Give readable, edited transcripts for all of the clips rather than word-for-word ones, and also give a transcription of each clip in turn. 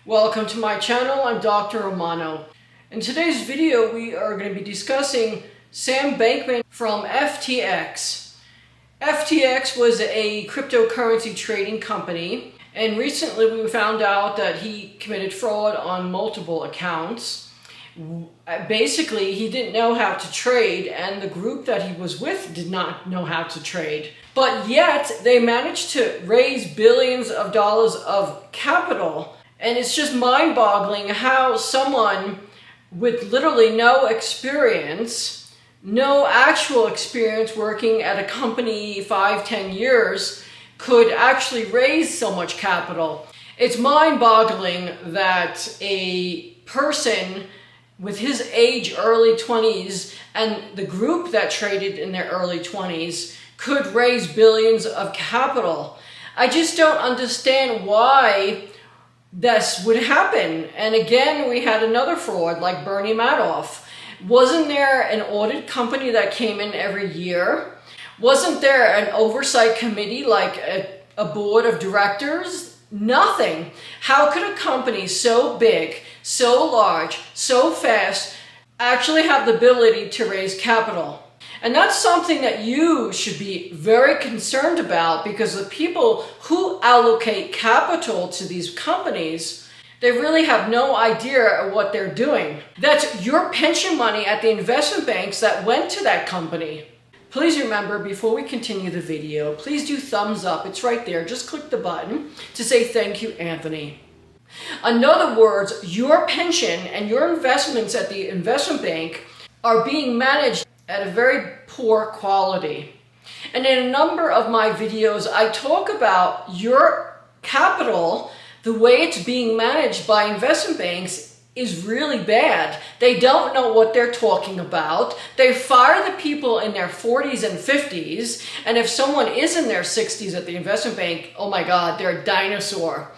Welcome to my channel. I'm Dr. Romano. In today's video, we are going to be discussing Sam Bankman from FTX. FTX was a cryptocurrency trading company, and recently we found out that he committed fraud on multiple accounts. Basically, he didn't know how to trade, and the group that he was with did not know how to trade. But yet, they managed to raise billions of dollars of capital. And it's just mind-boggling how someone with literally no experience, no actual experience working at a company 5-10 years, could actually raise so much capital. It's mind-boggling that a person with his age, early 20s, and the group that traded in their early 20s could raise billions of capital. I just don't understand why this would happen. And again, we had another fraud like Bernie Madoff. Wasn't there an audit company that came in every year? Wasn't there an oversight committee like a board of directors? Nothing. How could a company so big, so large, so fast actually have the ability to raise capital? And that's something that you should be very concerned about, because the people who allocate capital to these companies, they really have no idea of what they're doing. That's your pension money at the investment banks that went to that company. Please remember, before we continue the video, please do thumbs up. It's right there. Just click the button to say thank you, Anthony. In other words, your pension and your investments at the investment bank are being managed at a very poor quality. And in a number of my videos, I talk about your capital, the way it's being managed by investment banks is really bad. They don't know what they're talking about. They fire the people in their 40s and 50s, and if someone is in their 60s at the investment bank, oh my God, they're a dinosaur.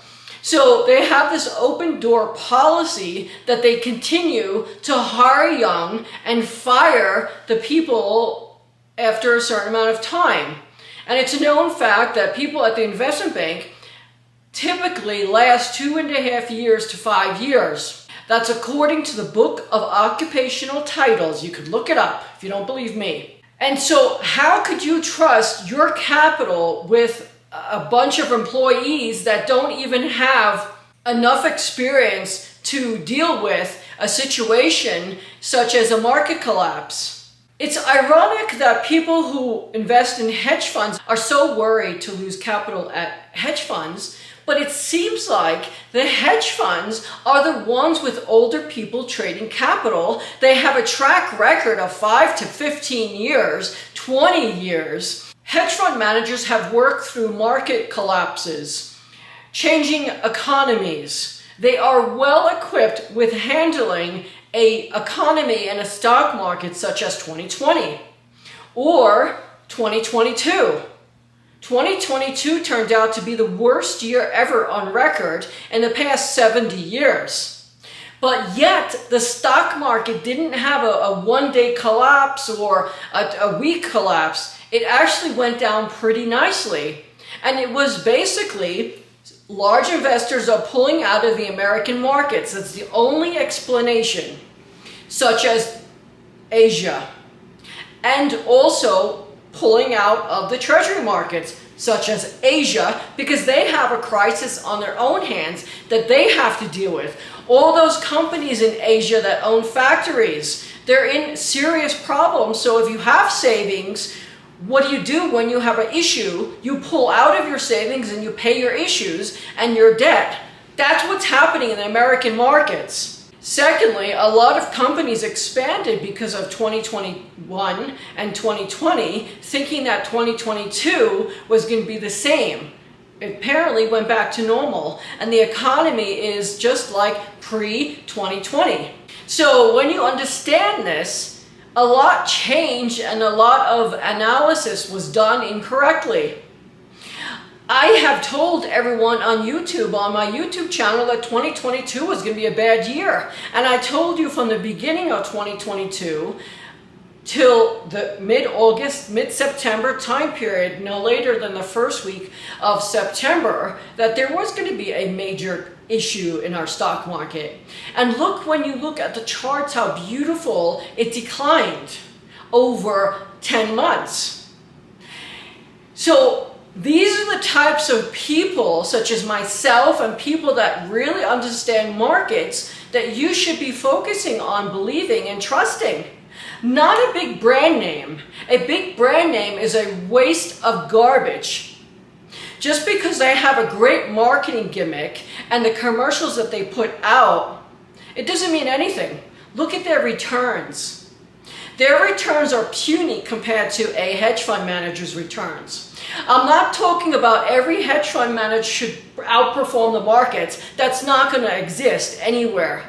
So they have this open door policy that they continue to hire young and fire the people after a certain amount of time. And it's a known fact that people at the investment bank typically last 2.5 years to 5 years. That's according to the Book of Occupational Titles. You could look it up if you don't believe me. And so how could you trust your capital with a bunch of employees that don't even have enough experience to deal with a situation such as a market collapse? It's ironic that people who invest in hedge funds are so worried to lose capital at hedge funds, but it seems like the hedge funds are the ones with older people trading capital. They have a track record of 5 to 15 years, 20 years. Hedge fund managers have worked through market collapses, changing economies. They are well equipped with handling an economy and a stock market such as 2020 or 2022. 2022 turned out to be the worst year ever on record in the past 70 years. But yet, the stock market didn't have a one-day collapse or a week collapse. It actually went down pretty nicely. And it was basically large investors are pulling out of the American markets. That's the only explanation, such as Asia. And also pulling out of the treasury markets, such as Asia, because they have a crisis on their own hands that they have to deal with. All those companies in Asia that own factories, they're in serious problems. So if you have savings, what do when you have an issue? You pull out of your savings and you pay your issues and your debt. That's what's happening in the American markets. Secondly, a lot of companies expanded because of 2021 and 2020, thinking that 2022 was going to be the same. It apparently went back to normal, and the economy is just like pre-2020. So when you understand this, a lot changed and a lot of analysis was done incorrectly. I have told everyone on YouTube, on my YouTube channel, that 2022 was going to be a bad year. And I told you from the beginning of 2022 till the mid-August, mid-September time period, no later than the first week of September, that there was going to be a major issue in our stock market. And look, when you look at the charts, how beautiful it declined over 10 months. So these are the types of people, such as myself and people that really understand markets, that you should be focusing on believing and trusting. Not a big brand name. A big brand name is a waste of garbage. Just because they have a great marketing gimmick and the commercials that they put out, it doesn't mean anything. Look at their returns. Their returns are puny compared to a hedge fund manager's returns. I'm not talking about every hedge fund manager should outperform the markets. That's not going to exist anywhere.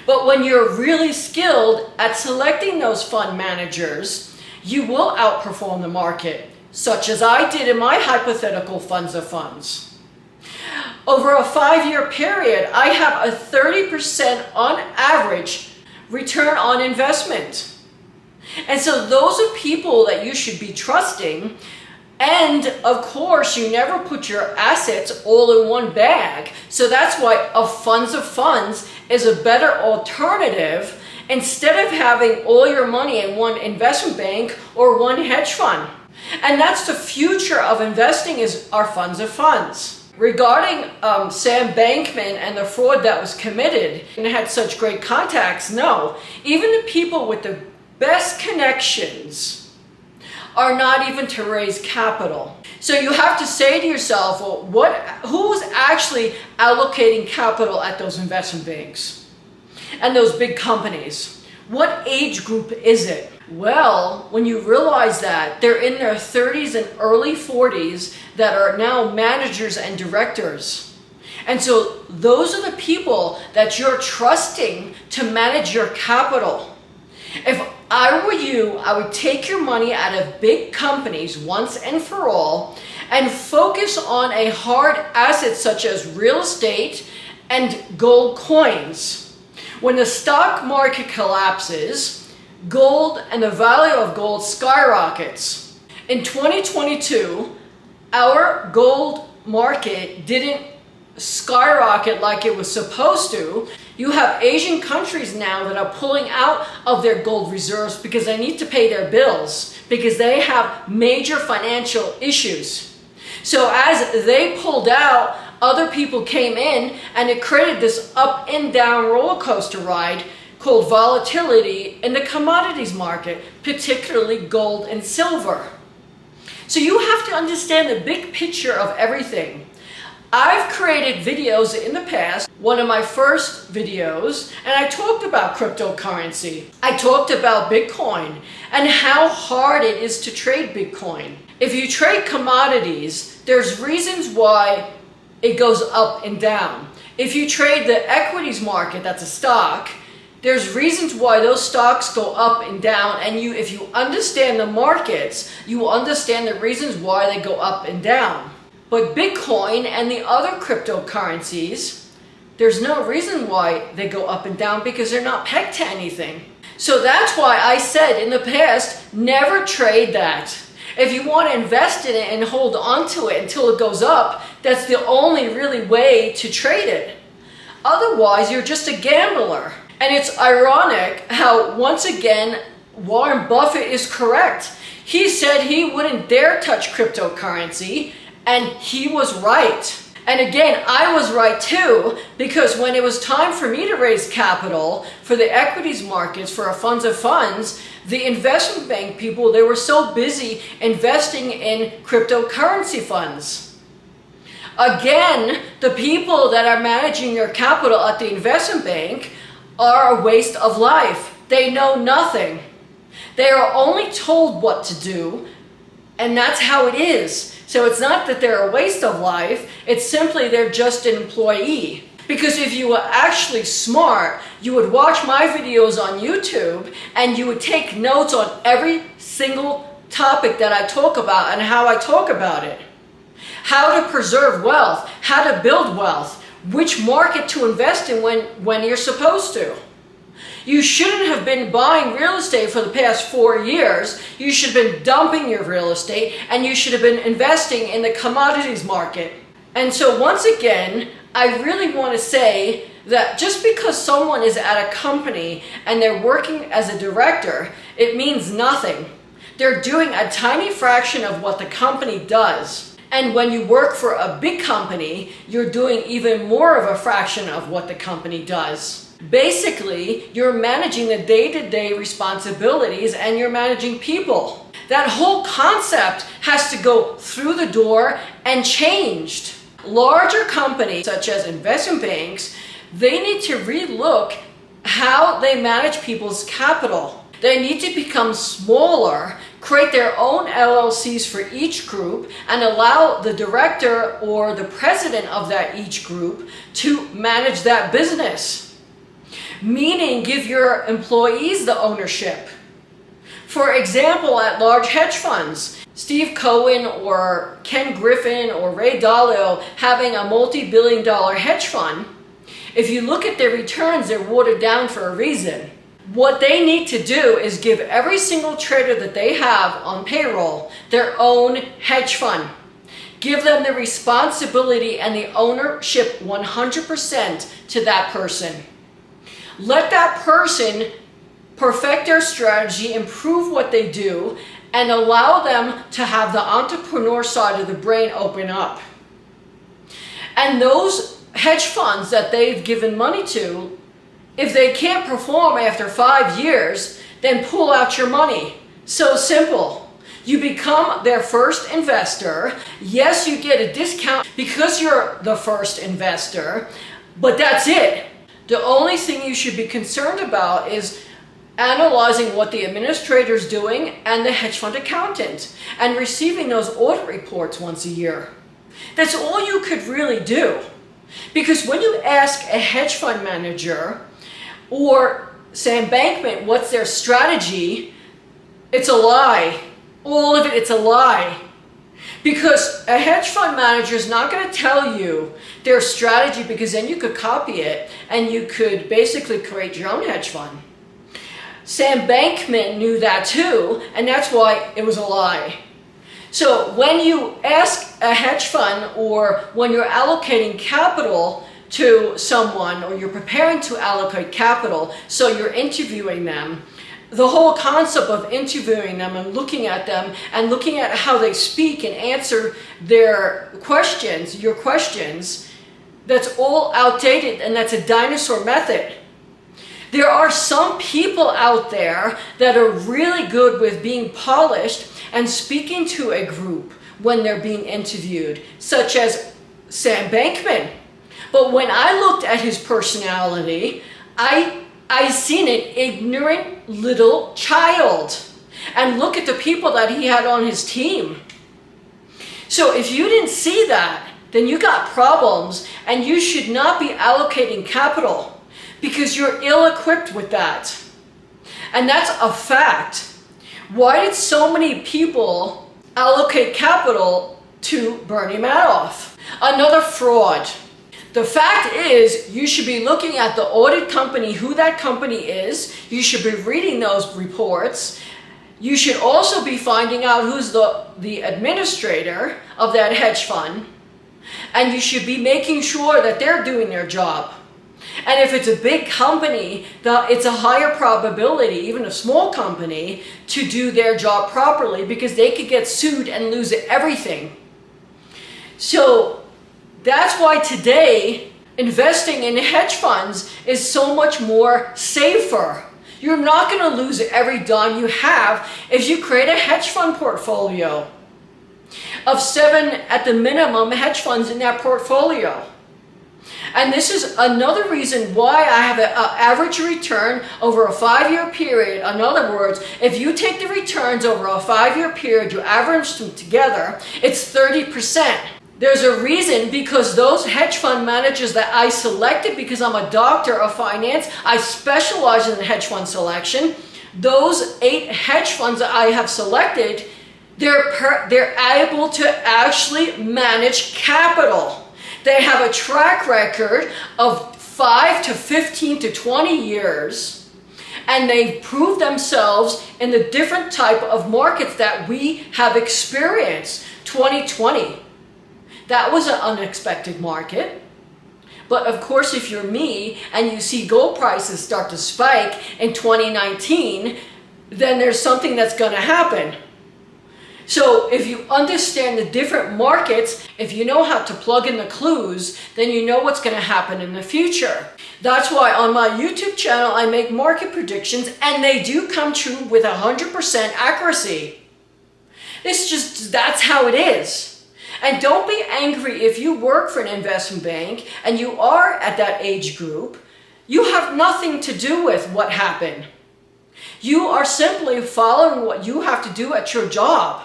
But when you're really skilled at selecting those fund managers, you will outperform the market, such as I did in my hypothetical funds of funds. Over a 5-year period, I have a 30% on average return on investment. And so those are people that you should be trusting. And of course, you never put your assets all in one bag. So that's why a funds of funds is a better alternative instead of having all your money in one investment bank or one hedge fund. And that's the future of investing, is our funds of funds. Regarding Sam Bankman and the fraud that was committed and had such great contacts, no. Even the people with the best connections are not even to raise capital. So you have to say to yourself, well, who's actually allocating capital at those investment banks and those big companies? What age group is it? Well, when you realize that they're in their 30s and early 40s that are now managers and directors. And so those are the people that you're trusting to manage your capital. If I were you, I would take your money out of big companies once and for all and focus on a hard asset such as real estate and gold coins. When the stock market collapses, gold and the value of gold skyrockets. In 2022, our gold market didn't skyrocket like it was supposed to. You have Asian countries now that are pulling out of their gold reserves because they need to pay their bills, because they have major financial issues. So as they pulled out, other people came in, and it created this up and down roller coaster ride called volatility in the commodities market, particularly gold and silver. So you have to understand the big picture of everything. I've created videos in the past, one of my first videos, and I talked about cryptocurrency. I talked about Bitcoin and how hard it is to trade Bitcoin. If you trade commodities, there's reasons why it goes up and down. If you trade the equities market, that's a stock, there's reasons why those stocks go up and down, and if you understand the markets, you will understand the reasons why they go up and down. But Bitcoin and the other cryptocurrencies, there's no reason why they go up and down because they're not pegged to anything. So that's why I said in the past, never trade that. If you want to invest in it and hold on to it until it goes up, that's the only really way to trade it. Otherwise, you're just a gambler. And it's ironic how, once again, Warren Buffett is correct. He said he wouldn't dare touch cryptocurrency, and he was right. And again, I was right too, because when it was time for me to raise capital for the equities markets, for our funds of funds, the investment bank people, they were so busy investing in cryptocurrency funds. Again, the people that are managing your capital at the investment bank are a waste of life. They know nothing. They are only told what to do, and that's how it is. So it's not that they're a waste of life, it's simply they're just an employee. Because if you were actually smart, you would watch my videos on YouTube and you would take notes on every single topic that I talk about and how I talk about it. How to preserve wealth, how to build wealth, which market to invest in when you're supposed to. You shouldn't have been buying real estate for the past 4 years. You should have been dumping your real estate, and you should have been investing in the commodities market. And so once again, I really want to say that just because someone is at a company and they're working as a director, it means nothing. They're doing a tiny fraction of what the company does. And when you work for a big company, you're doing even more of a fraction of what the company does. Basically, you're managing the day-to-day responsibilities and you're managing people. That whole concept has to go through the door and changed. Larger companies, such as investment banks, they need to relook how they manage people's capital. They need to become smaller, create their own LLCs for each group, and allow the director or the president of that each group to manage that business. Meaning, give your employees the ownership. For example, at large hedge funds, Steve Cohen or Ken Griffin or Ray Dalio having a multi-billion-dollar hedge fund, if you look at their returns, they're watered down for a reason. What they need to do is give every single trader that they have on payroll their own hedge fund. Give them the responsibility and the ownership 100% to that person. Let that person perfect their strategy, improve what they do, and allow them to have the entrepreneur side of the brain open up. And those hedge funds that they've given money to, if they can't perform after 5 years, then pull out your money. So simple. You become their first investor. Yes, you get a discount because you're the first investor, but that's it. The only thing you should be concerned about is analyzing what the administrator is doing and the hedge fund accountant and receiving those audit reports once a year. That's all you could really do. Because when you ask a hedge fund manager or Sam Bankman what's their strategy, it's a lie. All of it, it's a lie. Because a hedge fund manager is not going to tell you their strategy, because then you could copy it and you could basically create your own hedge fund. Sam Bankman knew that too, and that's why it was a lie. So when you ask a hedge fund, or when you're allocating capital to someone, or you're preparing to allocate capital, so you're interviewing them, the whole concept of interviewing them and looking at them and looking at how they speak and answer their questions, your questions, that's all outdated, and that's a dinosaur method. There are some people out there that are really good with being polished and speaking to a group when they're being interviewed, such as Sam Bankman. But when I looked at his personality, I seen an ignorant little child. And look at the people that he had on his team. So if you didn't see that, then you got problems, and you should not be allocating capital, because you're ill-equipped with that. And that's a fact. Why did so many people allocate capital to Bernie Madoff? Another fraud. The fact is, you should be looking at the audit company, who that company is. You should be reading those reports. You should also be finding out who's the administrator of that hedge fund. And you should be making sure that they're doing their job. And if it's a big company, it's a higher probability, even a small company, to do their job properly, because they could get sued and lose everything. So that's why today, investing in hedge funds is so much more safer. You're not going to lose every dime you have if you create a hedge fund portfolio of 7 at the minimum hedge funds in that portfolio. And this is another reason why I have an average return over a 5-year period. In other words, if you take the returns over a 5-year period, you average them together, it's 30%. There's a reason, because those hedge fund managers that I selected, because I'm a doctor of finance, I specialize in hedge fund selection. Those 8 hedge funds that I have selected, they're able to actually manage capital. They have a track record of 5 to 15 to 20 years And they've proved themselves in the different type of markets that we have experienced. 2020, that was an unexpected market. But of course, if you're me and you see gold prices start to spike in 2019, then there's something that's going to happen. So if you understand the different markets, if you know how to plug in the clues, then you know what's going to happen in the future. That's why on my YouTube channel, I make market predictions and they do come true with 100% accuracy. That's how it is. And don't be angry if you work for an investment bank and you are at that age group. You have nothing to do with what happened. You are simply following what you have to do at your job.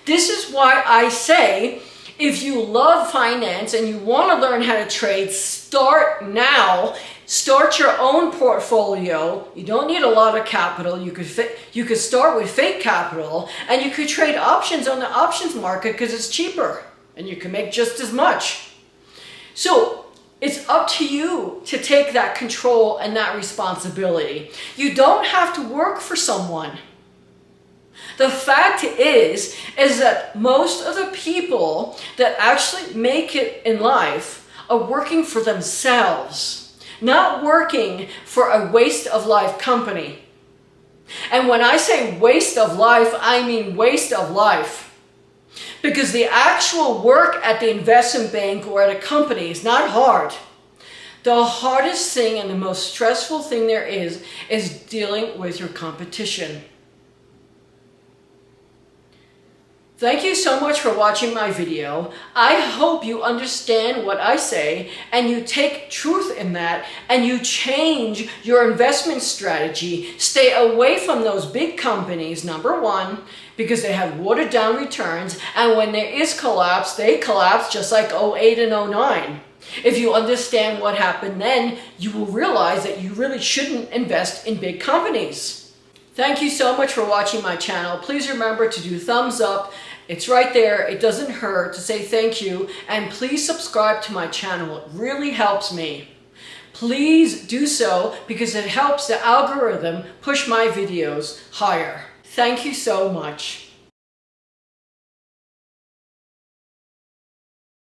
This is why I say, if you love finance and you want to learn how to trade, start now. Start your own portfolio. You don't need a lot of capital. You could start with fake capital, and you could trade options on the options market because it's cheaper and you can make just as much. So it's up to you to take that control and that responsibility. You don't have to work for someone. The fact is that most of the people that actually make it in life are working for themselves. Not working for a waste of life company. And when I say waste of life, I mean waste of life. Because the actual work at the investment bank or at a company is not hard. The hardest thing and the most stressful thing there is dealing with your competition. Thank you so much for watching my video. I hope you understand what I say and you take truth in that and you change your investment strategy. Stay away from those big companies, number one, because they have watered down returns, and when there is collapse, they collapse just like 08 and 09. If you understand what happened then, you will realize that you really shouldn't invest in big companies. Thank you so much for watching my channel. Please remember to do thumbs up. It's right there. It doesn't hurt to say thank you. And please subscribe to my channel. It really helps me. Please do so because it helps the algorithm push my videos higher. Thank you so much.